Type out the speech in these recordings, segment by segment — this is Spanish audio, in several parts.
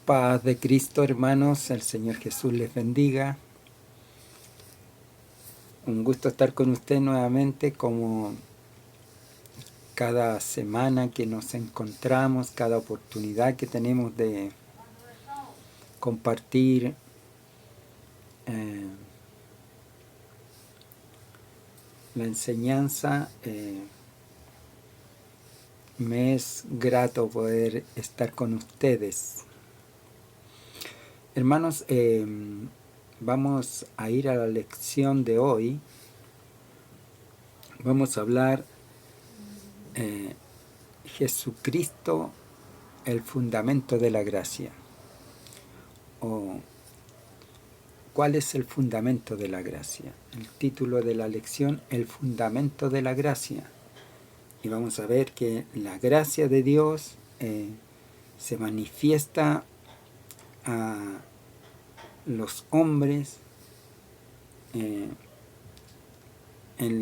Paz de Cristo, hermanos, el Señor Jesús les bendiga. Un gusto estar con usted nuevamente, como cada semana que nos encontramos, cada oportunidad que tenemos de compartir la enseñanza. Me es grato poder estar con ustedes. Hermanos, vamos a ir a la lección de hoy. Vamos a hablar Jesucristo, el fundamento de la gracia. O ¿cuál es el fundamento de la gracia? El título de la lección, el fundamento de la gracia. Y vamos a ver que la gracia de Dios se manifiesta a los hombres en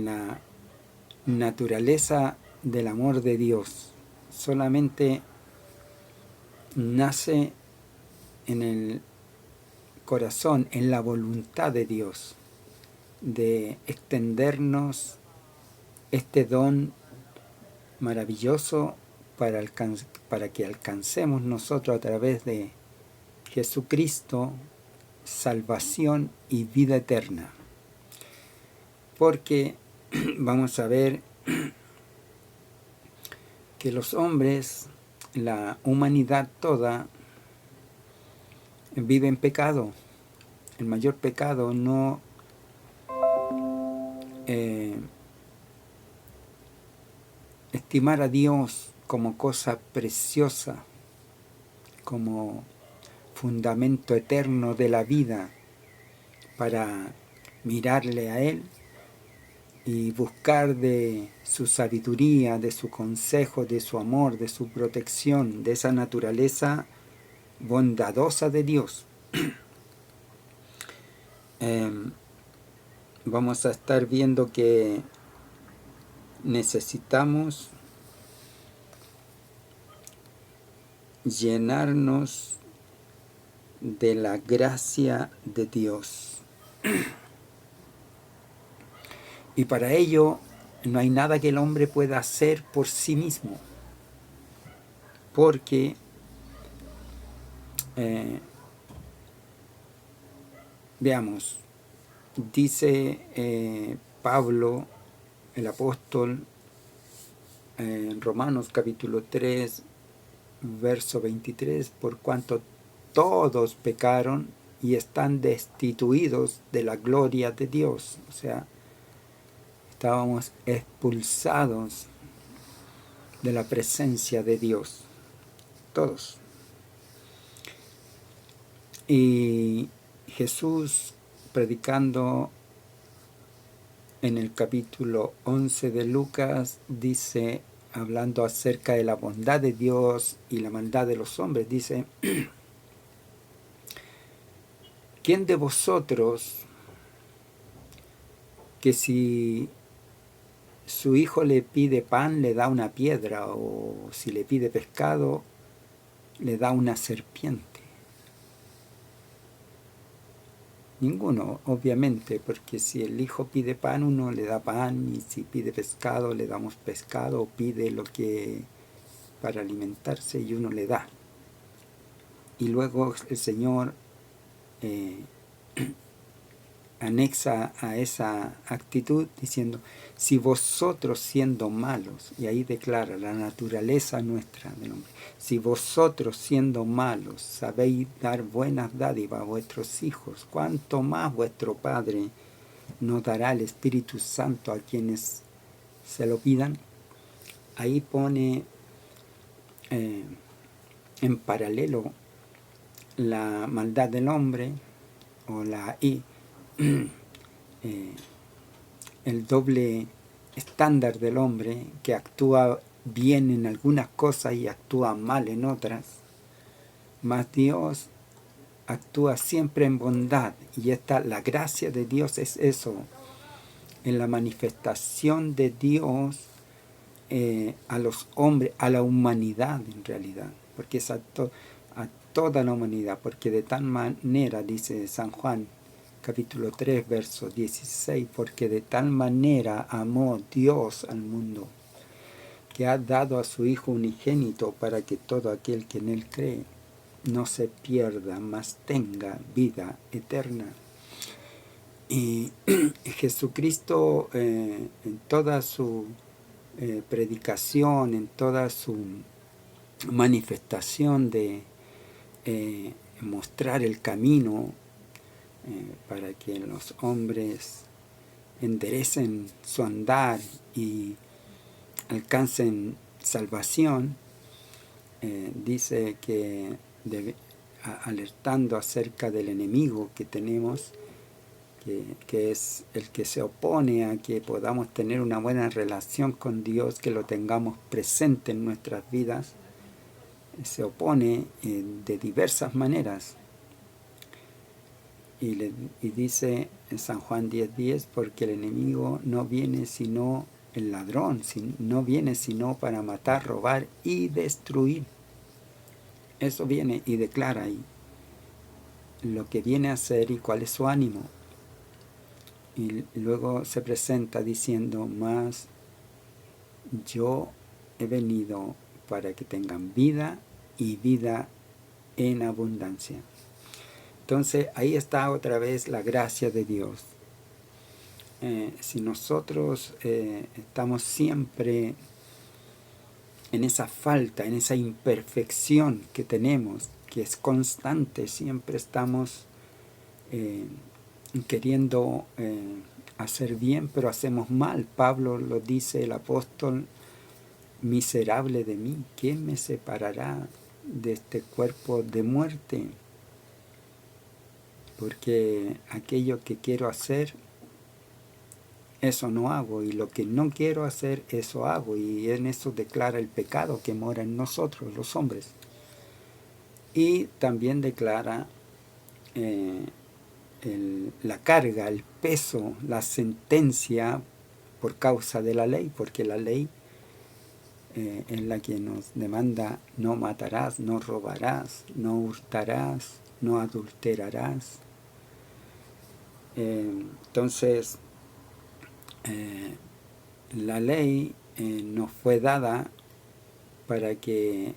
la naturaleza del amor de Dios. Solamente nace en el corazón, en la voluntad de Dios, de extendernos este don maravilloso para que alcancemos nosotros a través de Jesucristo salvación y vida eterna. Porque vamos a ver que los hombres, la humanidad toda, vive en pecado. El mayor pecado no estimar a Dios como cosa preciosa, como fundamento eterno de la vida, para mirarle a Él y buscar de su sabiduría, de su consejo, de su amor, de su protección, de esa naturaleza bondadosa de Dios. Vamos a estar viendo que necesitamos llenarnos de la gracia de Dios. Y para ello no hay nada que el hombre pueda hacer por sí mismo, porque veamos, dice Pablo, el apóstol, en Romanos capítulo 3, verso 23, por cuanto todos pecaron y están destituidos de la gloria de Dios. O sea, estábamos expulsados de la presencia de Dios, todos. Y Jesús, predicando en el capítulo 11 de Lucas, dice, hablando acerca de la bondad de Dios y la maldad de los hombres, dice, ¿quién de vosotros que si su hijo le pide pan le da una piedra, o si le pide pescado le da una serpiente? Ninguno, obviamente, porque si el hijo pide pan, uno le da pan, y si pide pescado, le damos pescado, o pide lo que para alimentarse y uno le da. Y luego el Señor anexa a esa actitud diciendo, si vosotros siendo malos, y ahí declara la naturaleza nuestra del hombre, si vosotros siendo malos sabéis dar buenas dádivas a vuestros hijos, ¿cuánto más vuestro Padre nos dará el Espíritu Santo a quienes se lo pidan? Ahí pone en paralelo la maldad del hombre, o el doble estándar del hombre, que actúa bien en algunas cosas y actúa mal en otras, mas Dios actúa siempre en bondad, y la gracia de Dios es eso, en la manifestación de Dios a los hombres, a la humanidad en realidad, porque es toda la humanidad, porque de tal manera, dice San Juan, capítulo 3, verso 16, porque de tal manera amó Dios al mundo, que ha dado a su Hijo unigénito para que todo aquel que en Él cree no se pierda, mas tenga vida eterna. Y Jesucristo en toda su predicación, en toda su manifestación de mostrar el camino para que los hombres enderecen su andar y alcancen salvación, dice que alertando acerca del enemigo que tenemos, que es el que se opone a que podamos tener una buena relación con Dios, que lo tengamos presente en nuestras vidas, se opone de diversas maneras. Y dice en San Juan 10:10, porque el enemigo no viene sino el ladrón, no viene sino para matar, robar y destruir. Eso viene y declara ahí lo que viene a hacer y cuál es su ánimo. Y luego se presenta diciendo, mas yo he venido para que tengan vida y vida en abundancia. Entonces ahí está otra vez la gracia de Dios. Si nosotros estamos siempre en esa falta, en esa imperfección que tenemos, que es constante, siempre estamos queriendo hacer bien, pero hacemos mal. Pablo lo dice, el apóstol, miserable de mí, ¿quién me separará de este cuerpo de muerte? Porque aquello que quiero hacer, eso no hago, y lo que no quiero hacer, eso hago, y en eso declara el pecado que mora en nosotros, los hombres. Y también declara la carga, el peso, la sentencia por causa de la ley, porque la ley es la que nos demanda: no matarás, no robarás, no hurtarás, no adulterarás. Entonces, la ley nos fue dada para que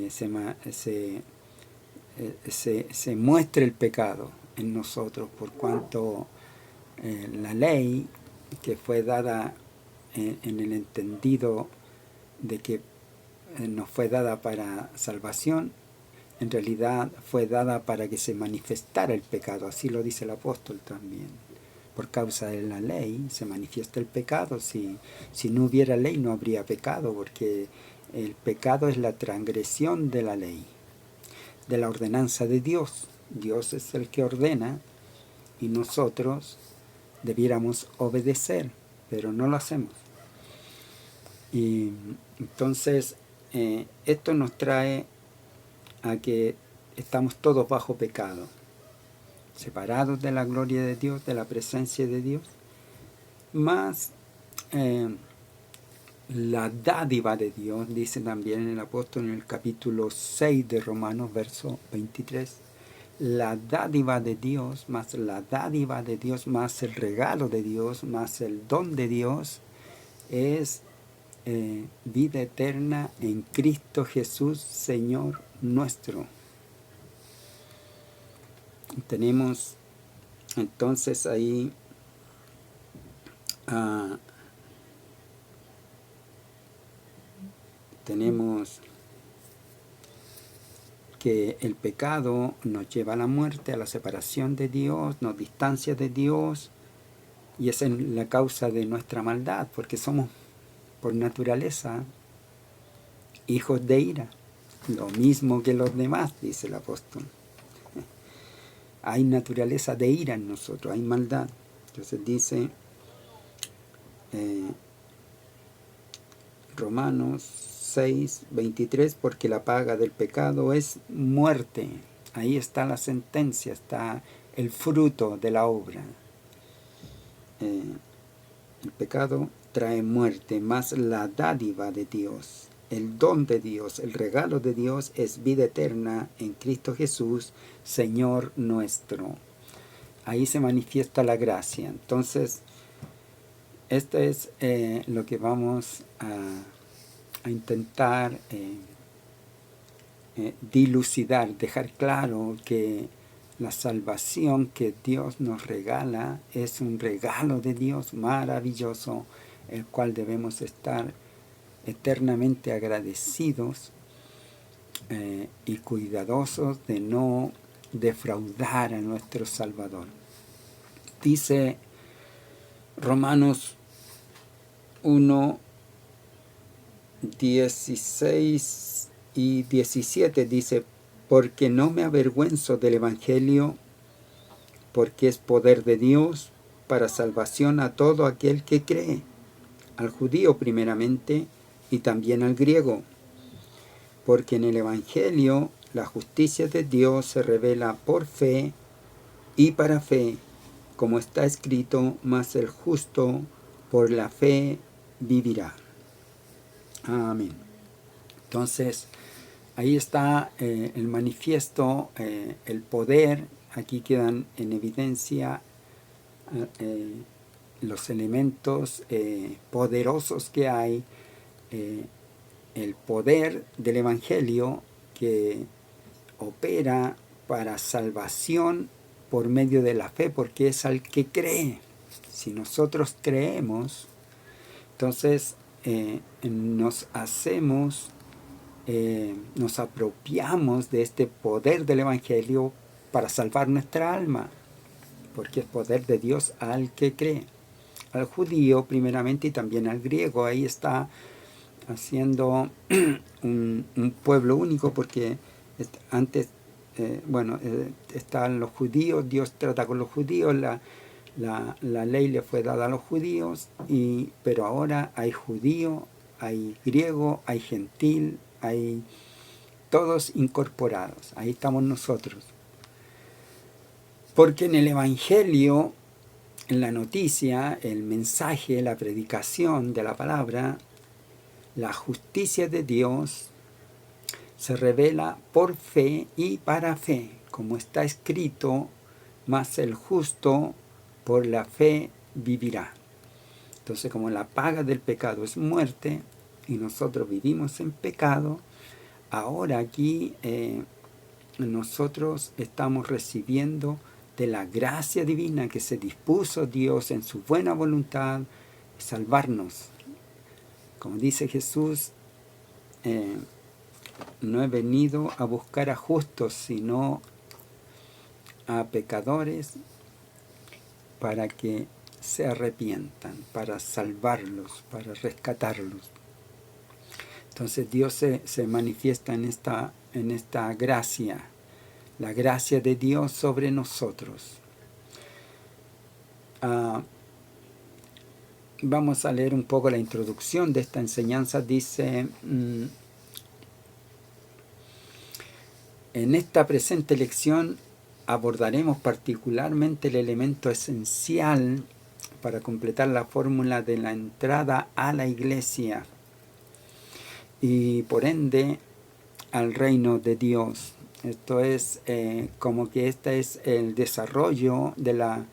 se muestre el pecado en nosotros, por cuanto la ley, que fue dada en el entendido de que nos fue dada para salvación, en realidad fue dada para que se manifestara el pecado. Así lo dice el apóstol también. Por causa de la ley se manifiesta el pecado. Si no hubiera ley no habría pecado, porque el pecado es la transgresión de la ley, de la ordenanza de Dios. Dios es el que ordena y nosotros debiéramos obedecer, pero no lo hacemos. Y entonces esto nos trae a que estamos todos bajo pecado, separados de la gloria de Dios, de la presencia de Dios, más la dádiva de Dios, dice también el apóstol en el capítulo 6 de Romanos, verso 23, la dádiva de Dios, más la dádiva de Dios, más el regalo de Dios, más el don de Dios, es vida eterna en Cristo Jesús, Señor nuestro. Tenemos entonces ahí tenemos que el pecado nos lleva a la muerte, a la separación de Dios, nos distancia de Dios, y esa es la causa de nuestra maldad, porque somos por naturaleza hijos de ira, lo mismo que los demás, dice el apóstol. Hay naturaleza de ira en nosotros, hay maldad. Entonces dice Romanos 6, 23, porque la paga del pecado es muerte. Ahí está la sentencia, está el fruto de la obra. El pecado trae muerte, más la dádiva de Dios el don de Dios, el regalo de Dios es vida eterna en Cristo Jesús, Señor nuestro. Ahí se manifiesta la gracia. Entonces, esto es lo que vamos a intentar dilucidar, dejar claro que la salvación que Dios nos regala es un regalo de Dios maravilloso, el cual debemos estar eternamente agradecidos y cuidadosos de no defraudar a nuestro Salvador. Dice Romanos 1, 16 y 17, dice: porque no me avergüenzo del Evangelio, porque es poder de Dios para salvación a todo aquel que cree, al judío primeramente y también al griego. Porque en el Evangelio la justicia de Dios se revela por fe y para fe, como está escrito: mas el justo por la fe vivirá. Amén. Entonces, ahí está el manifiesto, el poder. Aquí quedan en evidencia los elementos poderosos que hay, el poder del Evangelio que opera para salvación por medio de la fe, porque es al que cree. Si nosotros creemos, entonces nos apropiamos de este poder del Evangelio para salvar nuestra alma, porque es poder de Dios al que cree, al judío primeramente y también al griego. Ahí está haciendo un pueblo único, porque antes, están los judíos, Dios trata con los judíos, la ley le fue dada a los judíos, pero ahora hay judío, hay griego, hay gentil, hay todos incorporados. Ahí estamos nosotros. Porque en el Evangelio, en la noticia, el mensaje, la predicación de la palabra, la justicia de Dios se revela por fe y para fe, como está escrito: mas el justo por la fe vivirá. Entonces, como la paga del pecado es muerte, y nosotros vivimos en pecado, ahora aquí nosotros estamos recibiendo de la gracia divina que se dispuso Dios en su buena voluntad salvarnos. Como dice Jesús, no he venido a buscar a justos, sino a pecadores, para que se arrepientan, para salvarlos, para rescatarlos. Entonces Dios se manifiesta en esta gracia, la gracia de Dios sobre nosotros. Vamos a leer un poco la introducción de esta enseñanza. Dice: en esta presente lección abordaremos particularmente el elemento esencial para completar la fórmula de la entrada a la iglesia y por ende al reino de Dios. Esto es como que este es el desarrollo de la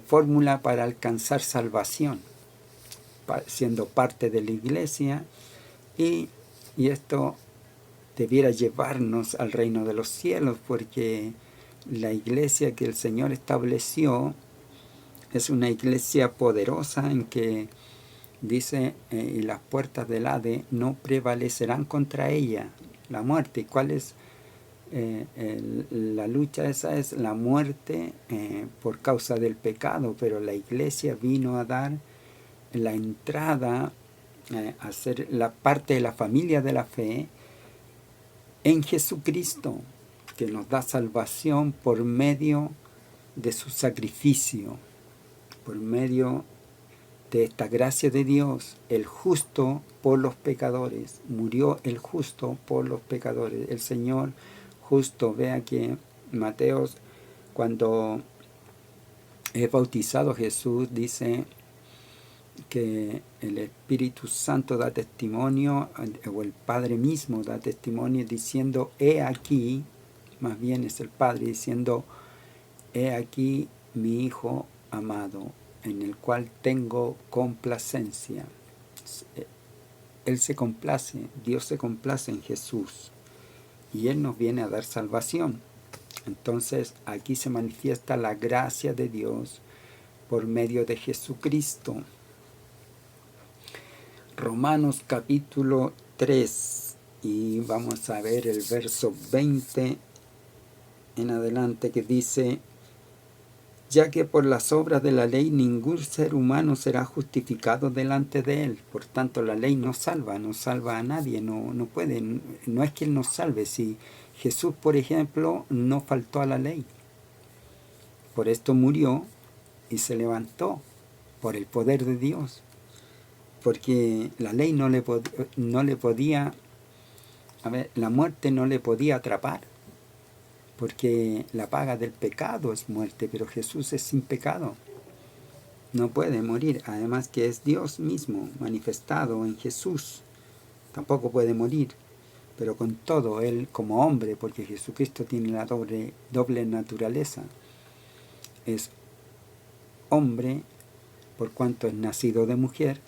fórmula para alcanzar salvación, siendo parte de la iglesia, y esto debiera llevarnos al reino de los cielos, porque la iglesia que el Señor estableció es una iglesia poderosa en que dice: y las puertas del Hades no prevalecerán contra ella. La muerte. ¿Y cuál es la lucha? Esa es la muerte por causa del pecado, pero la iglesia vino a dar la entrada, a ser la parte de la familia de la fe en Jesucristo, que nos da salvación por medio de su sacrificio, por medio de esta gracia de Dios. El justo por los pecadores, murió el justo por los pecadores, el Señor justo. Vea que Mateo, cuando es bautizado Jesús, dice que el Espíritu Santo da testimonio, o el Padre mismo da testimonio diciendo, he aquí, más bien es el Padre diciendo, he aquí mi Hijo amado, en el cual tengo complacencia. Él se complace, Dios se complace en Jesús, y Él nos viene a dar salvación. Entonces aquí se manifiesta la gracia de Dios por medio de Jesucristo. Romanos capítulo 3, y vamos a ver el verso 20 en adelante, que dice, ya que por las obras de la ley ningún ser humano será justificado delante de él. Por tanto, la ley no salva a nadie, no puede, no es que él nos salve. Si Jesús, por ejemplo, no faltó a la ley, por esto murió y se levantó por el poder de Dios, porque la ley no le podía, la muerte no le podía atrapar, porque la paga del pecado es muerte, pero Jesús es sin pecado, no puede morir, además que es Dios mismo manifestado en Jesús, tampoco puede morir, pero con todo, Él como hombre, porque Jesucristo tiene la doble naturaleza, es hombre por cuanto es nacido de mujer,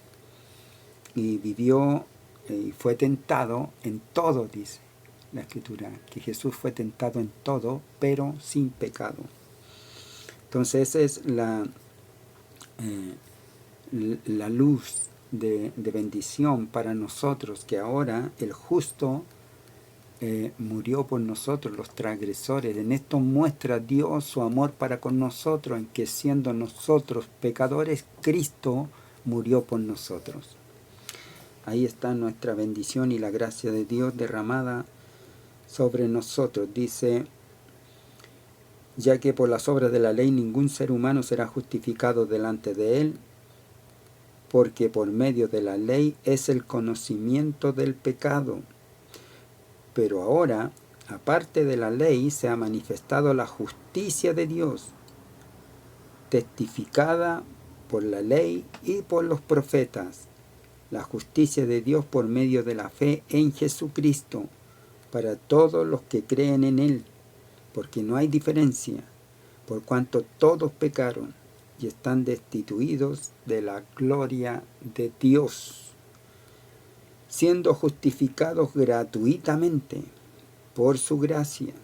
y vivió y fue tentado en todo, dice la Escritura, que Jesús fue tentado en todo, pero sin pecado. Entonces esa es la luz de bendición para nosotros, que ahora el justo murió por nosotros, los transgresores. En esto muestra Dios su amor para con nosotros, en que siendo nosotros pecadores, Cristo murió por nosotros. Ahí está nuestra bendición y la gracia de Dios derramada sobre nosotros. Dice, ya que por las obras de la ley ningún ser humano será justificado delante de él, porque por medio de la ley es el conocimiento del pecado. Pero ahora, aparte de la ley, se ha manifestado la justicia de Dios, testificada por la ley y por los profetas, la justicia de Dios por medio de la fe en Jesucristo, para todos los que creen en Él, porque no hay diferencia, por cuanto todos pecaron y están destituidos de la gloria de Dios, siendo justificados gratuitamente por su gracia,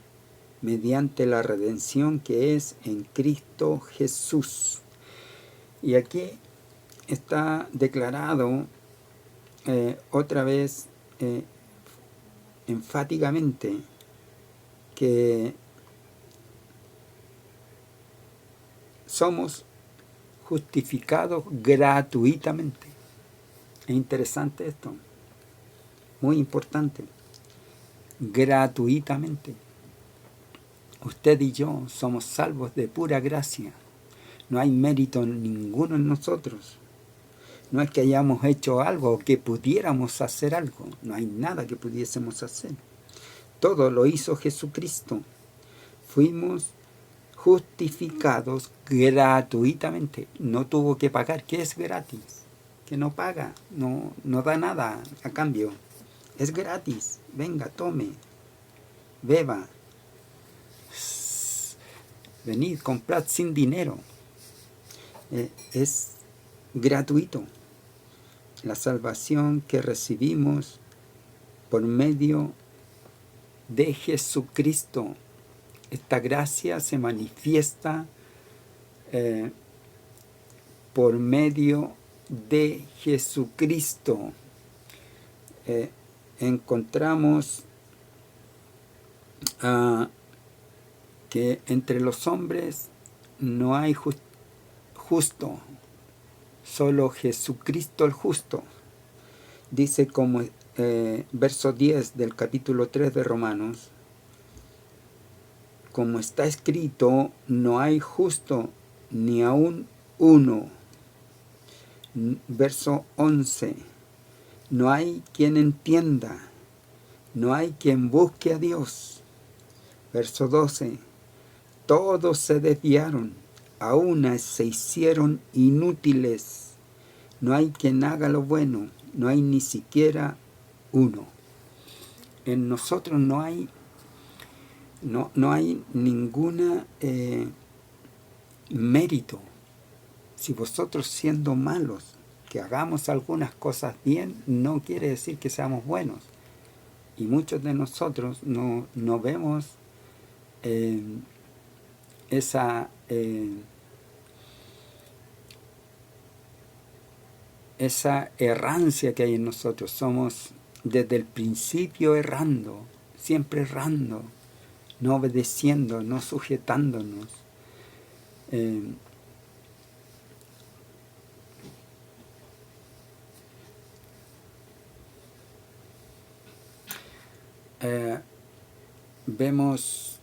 mediante la redención que es en Cristo Jesús. Y aquí está declarado otra vez enfáticamente que somos justificados gratuitamente. Es interesante esto, muy importante. Gratuitamente. Usted y yo somos salvos de pura gracia. No hay mérito ninguno en nosotros. No es que hayamos hecho algo o que pudiéramos hacer algo. No hay nada que pudiésemos hacer. Todo lo hizo Jesucristo. Fuimos justificados gratuitamente. No tuvo que pagar. ¿Qué es gratis? Que no paga, no da nada a cambio. Es gratis. Venga, tome, beba. Venid, comprad sin dinero. Es gratuito. La salvación que recibimos por medio de Jesucristo. Esta gracia se manifiesta por medio de Jesucristo. Encontramos que entre los hombres no hay justo, solo Jesucristo el justo. Dice como verso 10 del capítulo 3 de Romanos, como está escrito, no hay justo ni aun uno. Verso 11, no hay quien entienda, no hay quien busque a Dios. Verso 12, todos se desviaron, a una se hicieron inútiles, No hay quien haga lo bueno, no hay ni siquiera uno. En nosotros no hay ninguna mérito. Si vosotros siendo malos, que hagamos algunas cosas bien, no quiere decir que seamos buenos. Y muchos de nosotros no vemos esa errancia que hay en nosotros. Somos desde el principio errando, siempre errando, no obedeciendo, no sujetándonos. Vemos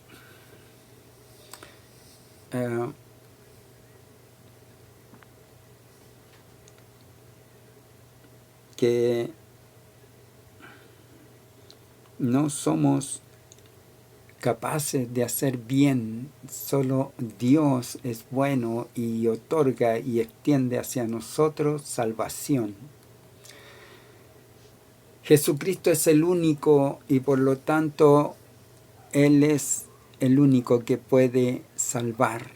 que no somos capaces de hacer bien, solo Dios es bueno y otorga y extiende hacia nosotros salvación. Jesucristo es el único y por lo tanto Él es el único que puede salvar.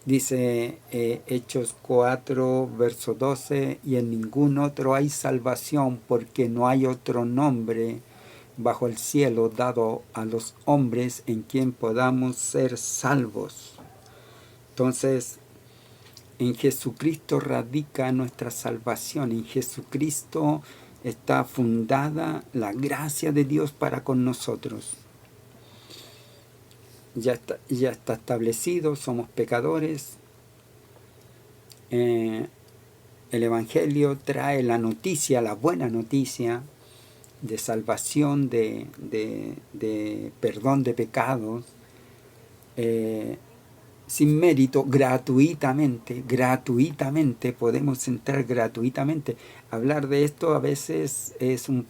Dice Hechos 4, verso 12, y en ningún otro hay salvación porque no hay otro nombre bajo el cielo dado a los hombres en quien podamos ser salvos. Entonces, en Jesucristo radica nuestra salvación. En Jesucristo está fundada la gracia de Dios para con nosotros. Ya está establecido, somos pecadores. El Evangelio trae la noticia, la buena noticia de salvación, de perdón de pecados, sin mérito, gratuitamente podemos entrar gratuitamente. Hablar de esto a veces es un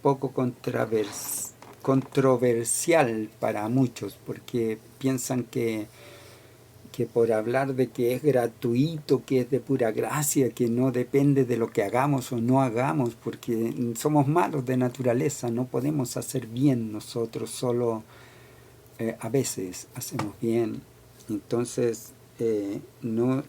poco controversial para muchos, porque piensan que por hablar de que es gratuito, que es de pura gracia, que no depende de lo que hagamos o no hagamos, porque somos malos de naturaleza, no podemos hacer bien nosotros, solo a veces hacemos bien. Entonces no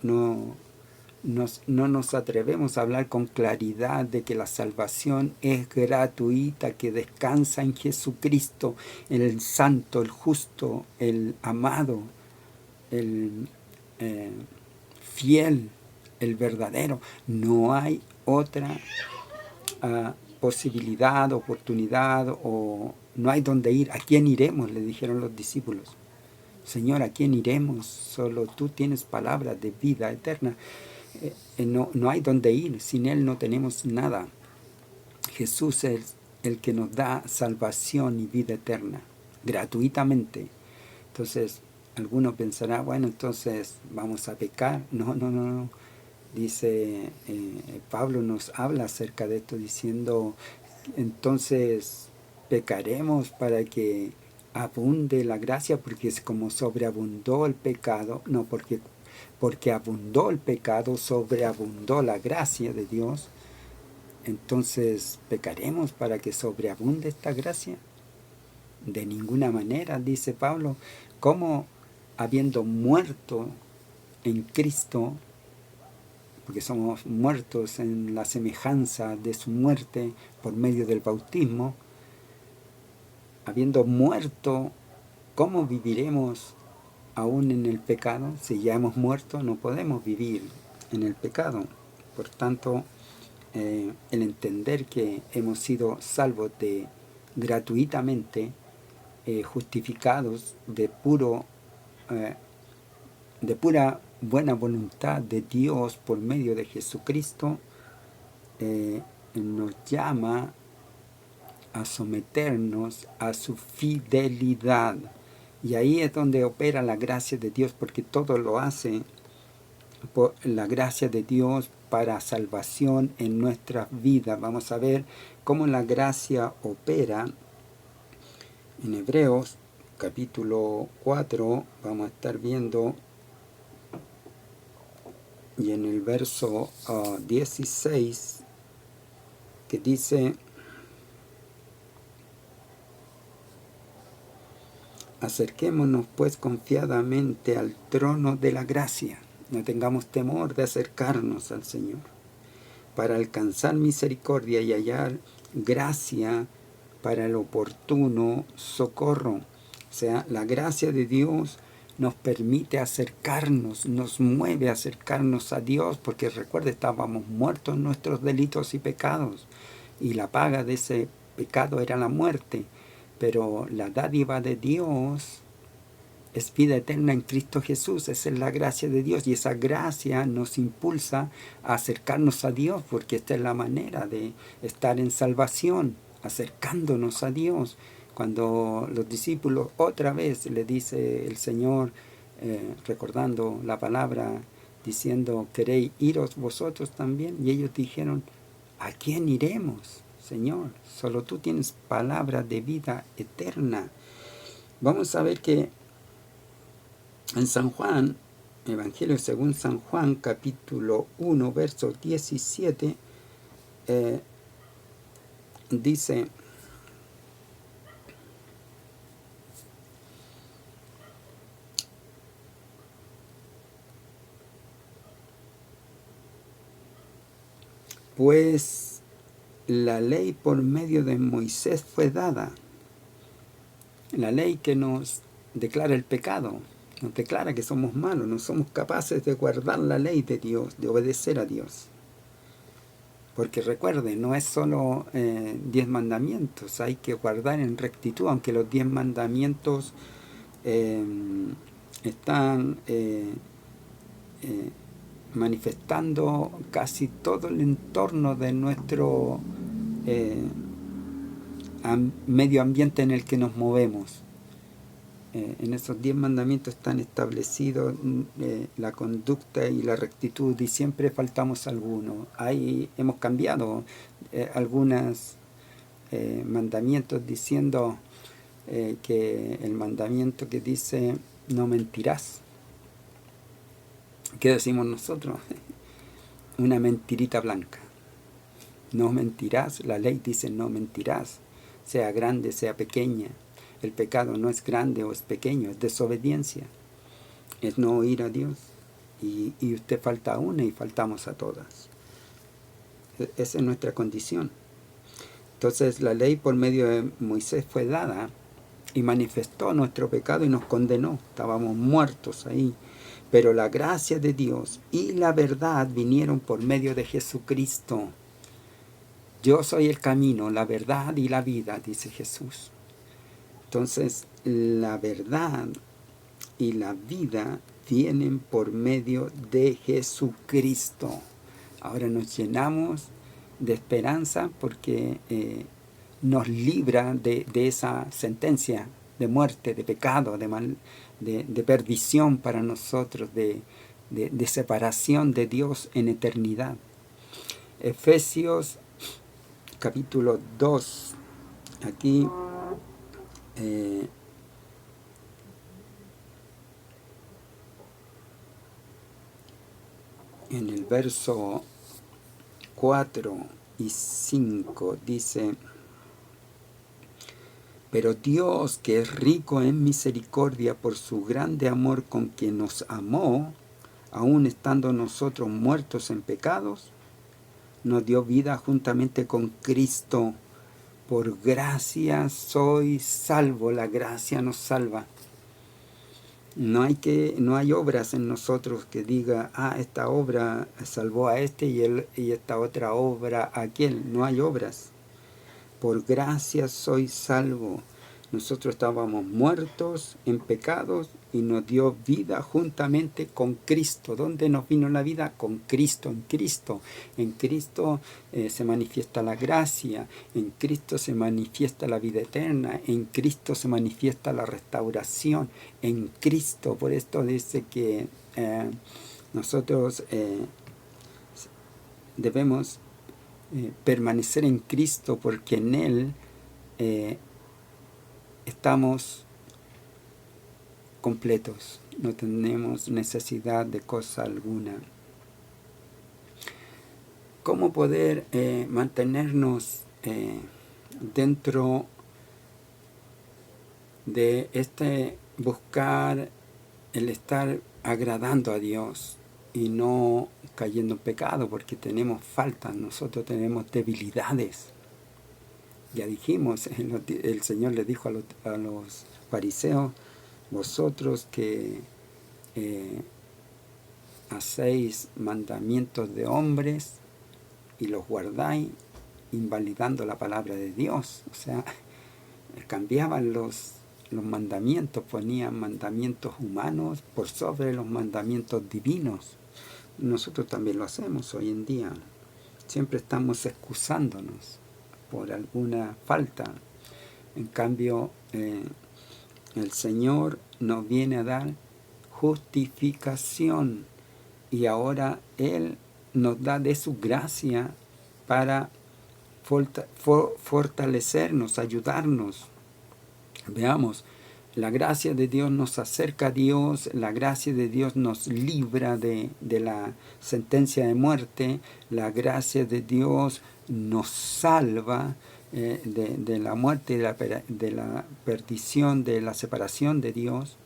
nos atrevemos a hablar con claridad de que la salvación es gratuita, que descansa en Jesucristo, el santo, el justo, el amado, el fiel, el verdadero. No hay otra posibilidad, oportunidad, o no hay dónde ir. ¿A quién iremos?, le dijeron los discípulos. Señor, ¿a quién iremos? Solo tú tienes palabras de vida eterna. No hay dónde ir. Sin Él no tenemos nada. Jesús es el que nos da salvación y vida eterna, gratuitamente. Entonces, alguno pensará, bueno, entonces vamos a pecar. No. Dice, Pablo nos habla acerca de esto diciendo, entonces pecaremos para que abunde la gracia, porque es como sobreabundó el pecado, no, porque abundó el pecado, sobreabundó la gracia de Dios. Entonces, ¿pecaremos para que sobreabunde esta gracia? De ninguna manera, dice Pablo. ¿Cómo, habiendo muerto en Cristo, porque somos muertos en la semejanza de su muerte por medio del bautismo, habiendo muerto, ¿cómo viviremos aún en el pecado? Si ya hemos muerto, no podemos vivir en el pecado. Por tanto, el entender que hemos sido salvos gratuitamente, justificados de pura buena voluntad de Dios por medio de Jesucristo, nos llama a someternos a su fidelidad. Y ahí es donde opera la gracia de Dios, porque todo lo hace por la gracia de Dios para salvación en nuestras vidas. Vamos a ver cómo la gracia opera en Hebreos capítulo 4. Vamos a estar viendo y en el verso 16, que dice: acerquémonos pues confiadamente al trono de la gracia, no tengamos temor de acercarnos al Señor, para alcanzar misericordia y hallar gracia para el oportuno socorro. O sea, la gracia de Dios nos permite acercarnos, nos mueve a acercarnos a Dios, porque recuerda, estábamos muertos en nuestros delitos y pecados, y la paga de ese pecado era la muerte, pero la dádiva de Dios es vida eterna en Cristo Jesús. Esa es la gracia de Dios, y esa gracia nos impulsa a acercarnos a Dios, porque esta es la manera de estar en salvación, acercándonos a Dios. Cuando los discípulos otra vez le dice el Señor, recordando la palabra, diciendo: ¿queréis iros vosotros también? Y ellos dijeron: ¿a quién iremos, Señor? Solo tú tienes palabra de vida eterna. Vamos a ver que en San Juan, Evangelio según San Juan, capítulo 1, verso 17, dice: pues la ley por medio de Moisés fue dada, la ley que nos declara el pecado, nos declara que somos malos, no somos capaces de guardar la ley de Dios, de obedecer a Dios. Porque recuerden, no es solo 10 mandamientos, hay que guardar en rectitud, aunque los 10 mandamientos están manifestando casi todo el entorno de nuestro medio ambiente en el que nos movemos. En esos 10 mandamientos están establecidos la conducta y la rectitud, y siempre faltamos alguno. Ahí hemos cambiado algunos mandamientos, diciendo que el mandamiento que dice: no mentirás. ¿Qué decimos nosotros? Una mentirita blanca. No mentirás. La ley dice: no mentirás, sea grande, sea pequeña. El pecado no es grande o es pequeño, es desobediencia, es no oír a Dios. Y usted falta a una y faltamos a todas. Esa es nuestra condición. Entonces la ley por medio de Moisés fue dada y manifestó nuestro pecado y nos condenó. Estábamos muertos ahí. Pero la gracia de Dios y la verdad vinieron por medio de Jesucristo. Yo soy el camino, la verdad y la vida, dice Jesús. Entonces, la verdad y la vida vienen por medio de Jesucristo. Ahora nos llenamos de esperanza porque nos libra de esa sentencia de muerte, de pecado, de perdición para nosotros, de separación de Dios en eternidad. Efesios capítulo 2, aquí en el verso 4 y 5 dice: pero Dios, que es rico en misericordia por su grande amor con que nos amó, aun estando nosotros muertos en pecados, nos dio vida juntamente con Cristo. Por gracia soy salvo. La gracia nos salva. No hay obras en nosotros que diga: esta obra salvó a este y esta otra obra a aquel. No hay obras. Por gracia soy salvo. Nosotros estábamos muertos en pecados y nos dio vida juntamente con Cristo. ¿Dónde nos vino la vida? Con Cristo, en Cristo. En Cristo se manifiesta la gracia, en Cristo se manifiesta la vida eterna, en Cristo se manifiesta la restauración, en Cristo. Por esto dice que nosotros debemos permanecer en Cristo, porque en Él estamos completos, no tenemos necesidad de cosa alguna. cómo poder mantenernos dentro de buscar el estar agradando a Dios y no cayendo en pecado, porque tenemos faltas, nosotros tenemos debilidades. Ya dijimos, el Señor le dijo a los fariseos, vosotros que hacéis mandamientos de hombres y los guardáis, invalidando la palabra de Dios. O sea, cambiaban los mandamientos, ponían mandamientos humanos por sobre los mandamientos divinos. Nosotros también lo hacemos hoy en día. Siempre estamos excusándonos por alguna falta. En cambio, el Señor nos viene a dar justificación y ahora Él nos da de su gracia para fortalecernos, ayudarnos. Veamos, la gracia de Dios nos acerca a Dios, la gracia de Dios nos libra de la sentencia de muerte, la gracia de Dios nos salva de la muerte, de la perdición, de la separación de Dios,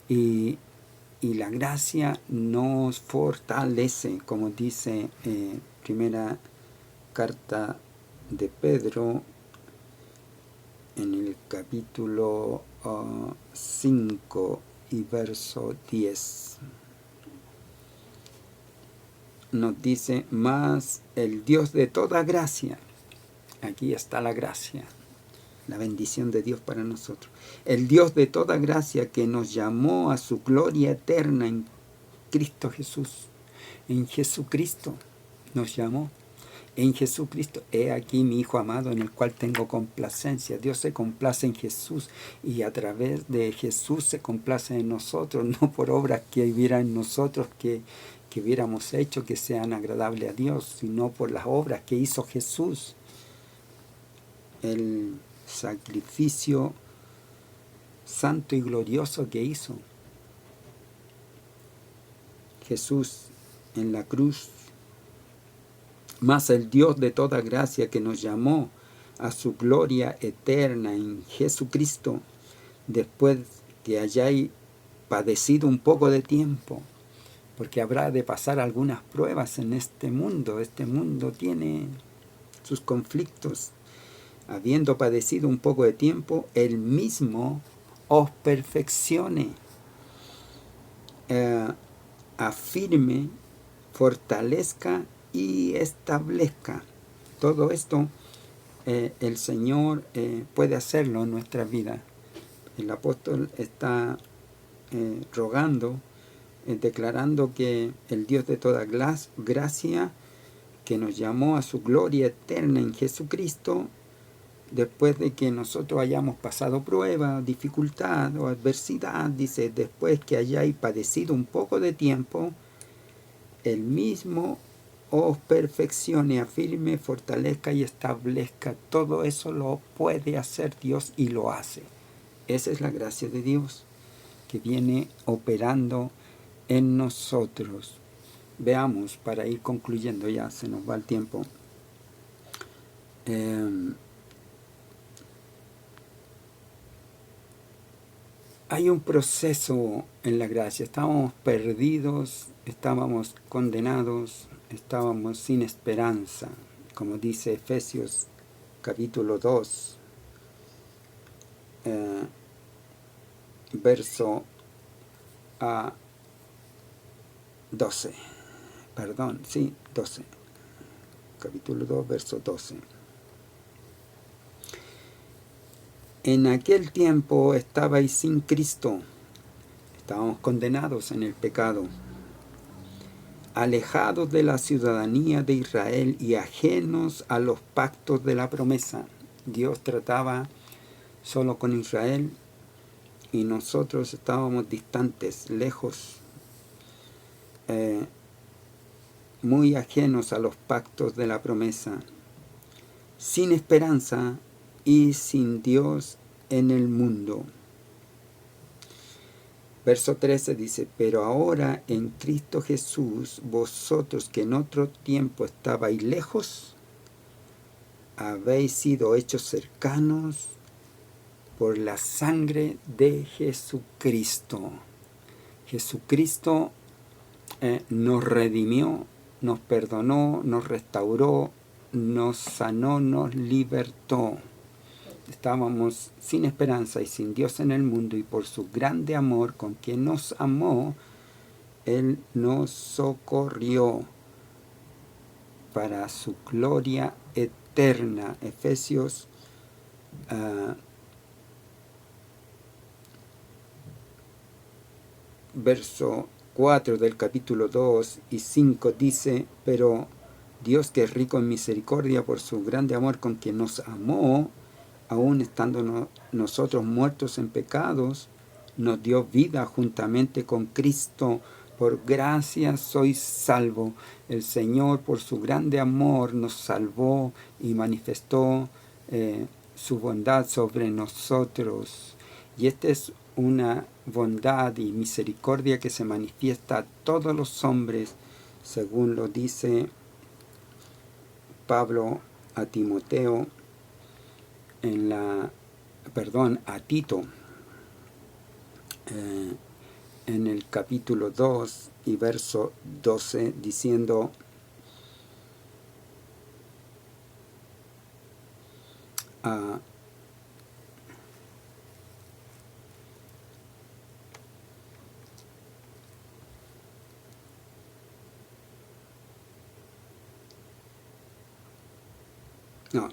y la gracia nos fortalece, como dice primera carta de Pedro, en el capítulo 5 y verso 10. Nos dice, mas el Dios de toda gracia, aquí está la gracia, la bendición de Dios para nosotros. El Dios de toda gracia que nos llamó a su gloria eterna en Cristo Jesús. En Jesucristo nos llamó. En Jesucristo, he aquí mi Hijo amado en el cual tengo complacencia. Dios se complace en Jesús y a través de Jesús se complace en nosotros, no por obras que hubiera en nosotros que hubiéramos hecho que sean agradables a Dios, sino por las obras que hizo Jesús. El sacrificio santo y glorioso que hizo Jesús en la cruz. Mas el Dios de toda gracia que nos llamó a su gloria eterna en Jesucristo, después que hayáis padecido un poco de tiempo, porque habrá de pasar algunas pruebas en este mundo. Este mundo tiene sus conflictos. Habiendo padecido un poco de tiempo, Él mismo os perfeccione, afirme, fortalezca y establezca. Todo esto el Señor puede hacerlo en nuestra vida. El apóstol está rogando, declarando que el Dios de toda gracia, que nos llamó a su gloria eterna en Jesucristo, después de que nosotros hayamos pasado prueba, dificultad o adversidad, dice, después que hayáis padecido un poco de tiempo, Él mismo os perfeccione, afirme, fortalezca y establezca. Todo eso lo puede hacer Dios y lo hace. Esa es la gracia de Dios que viene operando en nosotros. Veamos, para ir concluyendo, ya se nos va el tiempo. Hay un proceso en la gracia. Estábamos perdidos, estábamos condenados, estábamos sin esperanza, como dice Efesios capítulo 2, verso 12. Perdón, sí, 12. Capítulo 2, verso 12. En aquel tiempo estabais sin Cristo, estábamos condenados en el pecado, alejados de la ciudadanía de Israel y ajenos a los pactos de la promesa. Dios trataba solo con Israel y nosotros estábamos distantes, lejos, muy ajenos a los pactos de la promesa, sin esperanza y sin Dios en el mundo. Verso 13 dice, pero ahora en Cristo Jesús, vosotros que en otro tiempo estabais lejos, habéis sido hechos cercanos por la sangre de Jesucristo. Jesucristo nos redimió, nos perdonó, nos restauró, nos sanó, nos libertó. Estábamos sin esperanza y sin Dios en el mundo, y por su grande amor con quien nos amó, Él nos socorrió para su gloria eterna. Efesios verso 4 del capítulo 2 y 5 dice, pero Dios, que es rico en misericordia por su grande amor con quien nos amó, aun estando nosotros muertos en pecados, nos dio vida juntamente con Cristo. Por gracia sois salvo. El Señor, por su grande amor, nos salvó y manifestó su bondad sobre nosotros. Y esta es una bondad y misericordia que se manifiesta a todos los hombres, según lo dice Pablo a Timoteo, a Tito, en el capítulo 2 y verso 12, diciendo,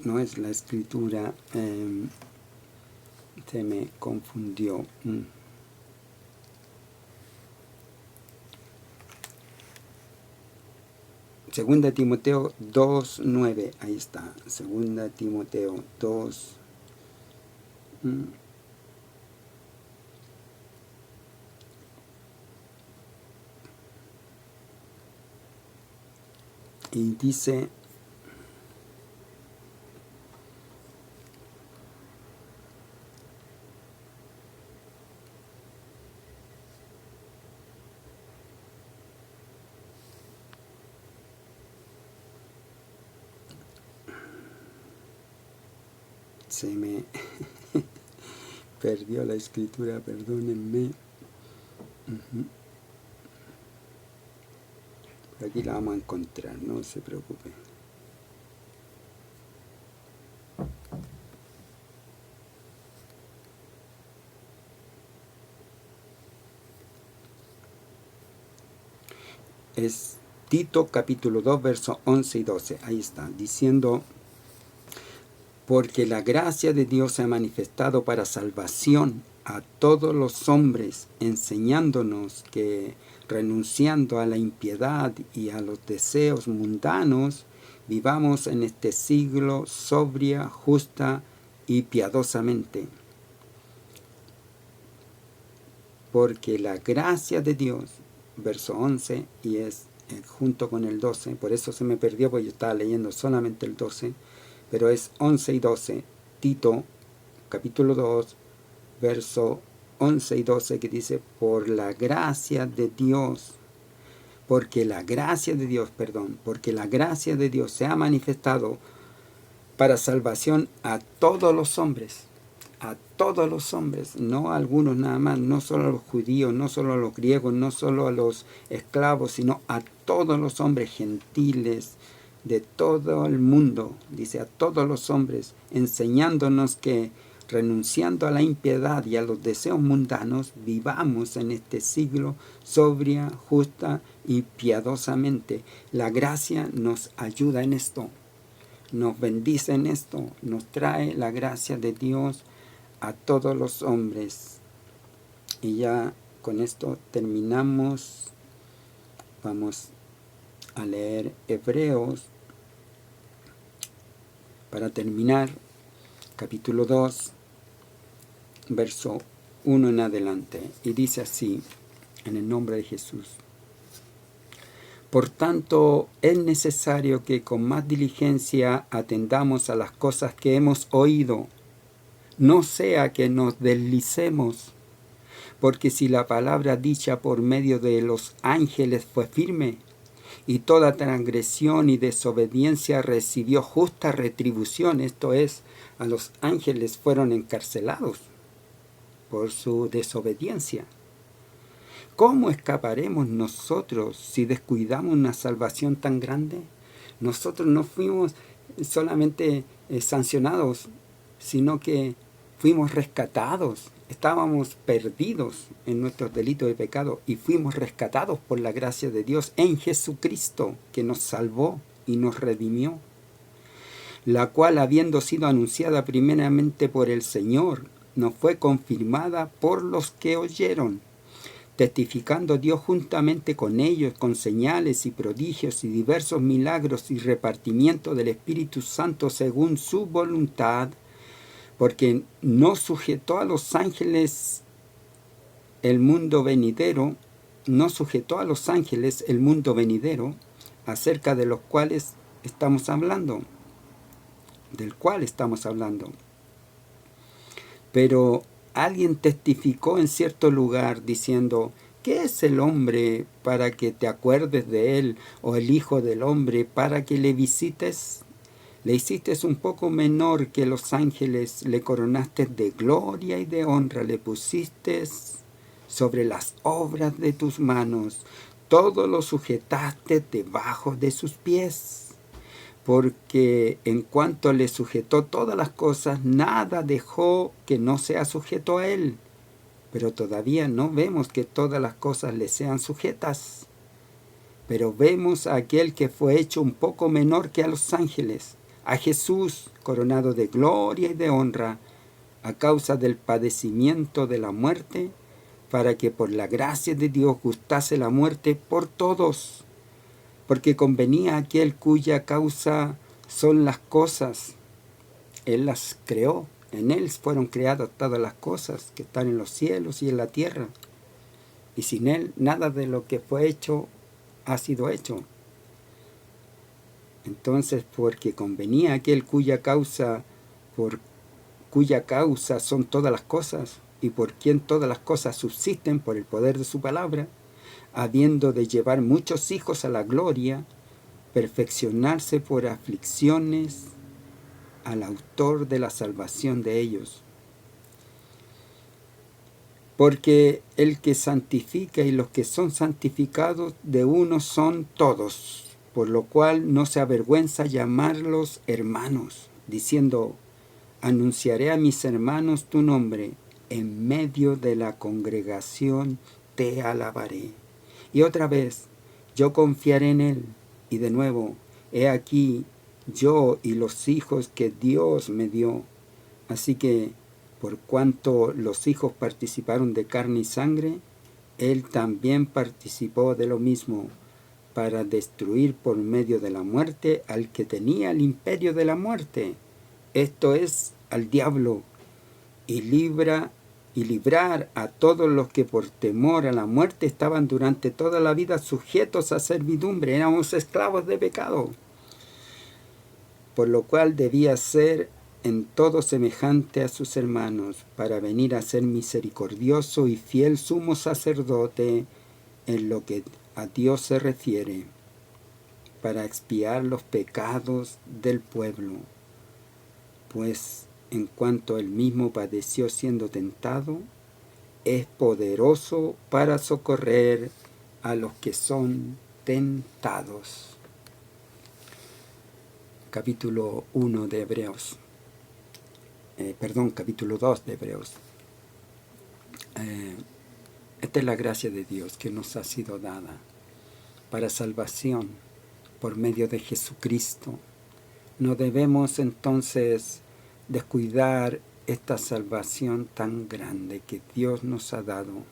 no es la escritura, se me confundió. Segunda Timoteo 2:9, ahí está. Segunda Timoteo 2. Y dice, se me perdió la escritura, perdónenme. Aquí la vamos a encontrar, no se preocupen. Es Tito capítulo 2, versos 11 y 12. Ahí está, diciendo, porque la gracia de Dios se ha manifestado para salvación a todos los hombres, enseñándonos que, renunciando a la impiedad y a los deseos mundanos, vivamos en este siglo sobria, justa y piadosamente. Porque la gracia de Dios, verso 11, y es junto con el 12, por eso se me perdió, porque yo estaba leyendo solamente el 12, pero es 11 y 12, Tito, capítulo 2, verso 11 y 12, que dice, por la gracia de Dios, porque la gracia de Dios se ha manifestado para salvación a todos los hombres, no a algunos nada más, no solo a los judíos, no solo a los griegos, no solo a los esclavos, sino a todos los hombres gentiles, de todo el mundo, dice a todos los hombres, enseñándonos que, renunciando a la impiedad y a los deseos mundanos, vivamos en este siglo sobria, justa y piadosamente. La gracia nos ayuda en esto, nos bendice en esto, nos trae la gracia de Dios a todos los hombres. Y ya con esto terminamos. Vamos a leer Hebreos para terminar, capítulo 2, verso 1 en adelante, y dice así, en el nombre de Jesús. Por tanto, es necesario que con más diligencia atendamos a las cosas que hemos oído, no sea que nos deslicemos. Porque si la palabra dicha por medio de los ángeles fue firme, y toda transgresión y desobediencia recibió justa retribución, esto es, a los ángeles fueron encarcelados por su desobediencia, ¿cómo escaparemos nosotros si descuidamos una salvación tan grande? Nosotros no fuimos solamente sancionados, sino que fuimos rescatados. Estábamos perdidos en nuestros delitos y pecados y fuimos rescatados por la gracia de Dios en Jesucristo, que nos salvó y nos redimió, la cual, habiendo sido anunciada primeramente por el Señor, nos fue confirmada por los que oyeron, testificando Dios juntamente con ellos con señales y prodigios y diversos milagros y repartimiento del Espíritu Santo según su voluntad, porque no sujetó a los ángeles el mundo venidero, acerca de los cuales estamos hablando, Pero alguien testificó en cierto lugar diciendo, ¿qué es el hombre para que te acuerdes de él, o el hijo del hombre para que le visites? Le hiciste un poco menor que los ángeles, le coronaste de gloria y de honra, le pusiste sobre las obras de tus manos, todo lo sujetaste debajo de sus pies. Porque en cuanto le sujetó todas las cosas, nada dejó que no sea sujeto a él. Pero todavía no vemos que todas las cosas le sean sujetas. Pero vemos a aquel que fue hecho un poco menor que a los ángeles, a Jesús, coronado de gloria y de honra, a causa del padecimiento de la muerte, para que por la gracia de Dios gustase la muerte por todos. Porque convenía a aquel cuya causa son las cosas. Él las creó. En Él fueron creadas todas las cosas que están en los cielos y en la tierra. Y sin Él nada de lo que fue hecho ha sido hecho. Entonces, porque convenía a aquel cuya causa son todas las cosas, y por quien todas las cosas subsisten por el poder de su palabra, habiendo de llevar muchos hijos a la gloria, perfeccionarse por aflicciones al autor de la salvación de ellos. Porque el que santifica y los que son santificados de uno son todos, por lo cual no se avergüenza llamarlos hermanos, diciendo, anunciaré a mis hermanos tu nombre, en medio de la congregación te alabaré. Y otra vez, yo confiaré en él. Y de nuevo, he aquí yo y los hijos que Dios me dio. Así que, por cuanto los hijos participaron de carne y sangre, él también participó de lo mismo, para destruir por medio de la muerte al que tenía el imperio de la muerte, esto es, al diablo, y librar a todos los que por temor a la muerte estaban durante toda la vida sujetos a servidumbre, éramos esclavos de pecado, por lo cual debía ser en todo semejante a sus hermanos, para venir a ser misericordioso y fiel sumo sacerdote en lo que a Dios se refiere, para expiar los pecados del pueblo, pues en cuanto él mismo padeció siendo tentado, es poderoso para socorrer a los que son tentados. Capítulo 1 de Hebreos. Capítulo 2 de Hebreos. Esta es la gracia de Dios que nos ha sido dada para salvación por medio de Jesucristo. No debemos entonces descuidar esta salvación tan grande que Dios nos ha dado,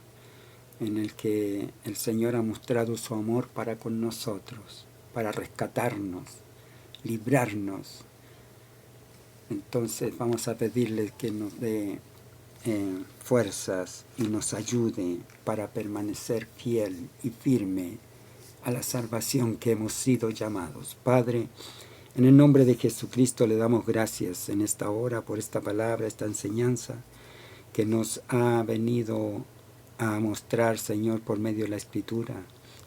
en el que el Señor ha mostrado su amor para con nosotros, para rescatarnos, librarnos. Entonces vamos a pedirle que nos dé fuerzas y nos ayude para permanecer fiel y firme a la salvación que hemos sido llamados. Padre, en el nombre de Jesucristo le damos gracias en esta hora por esta palabra, esta enseñanza que nos ha venido a mostrar, Señor, por medio de la Escritura,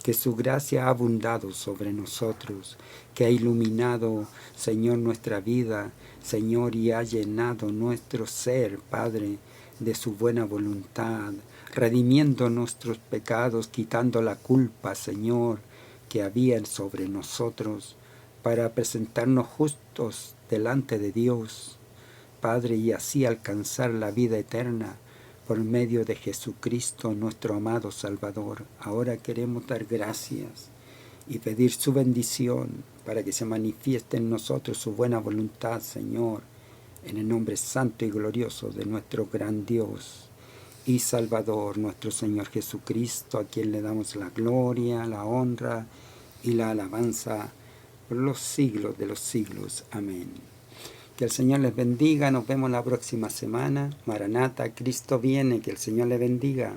que su gracia ha abundado sobre nosotros, que ha iluminado, Señor, nuestra vida, Señor, y ha llenado nuestro ser, Padre, de su buena voluntad, redimiendo nuestros pecados, quitando la culpa, Señor, que había sobre nosotros, para presentarnos justos delante de Dios, Padre, y así alcanzar la vida eterna por medio de Jesucristo, nuestro amado Salvador. Ahora queremos dar gracias y pedir su bendición para que se manifieste en nosotros su buena voluntad, Señor, en el nombre santo y glorioso de nuestro gran Dios y Salvador, nuestro Señor Jesucristo, a quien le damos la gloria, la honra y la alabanza por los siglos de los siglos. Amén. Que el Señor les bendiga. Nos vemos la próxima semana. Maranata, Cristo viene. Que el Señor les bendiga.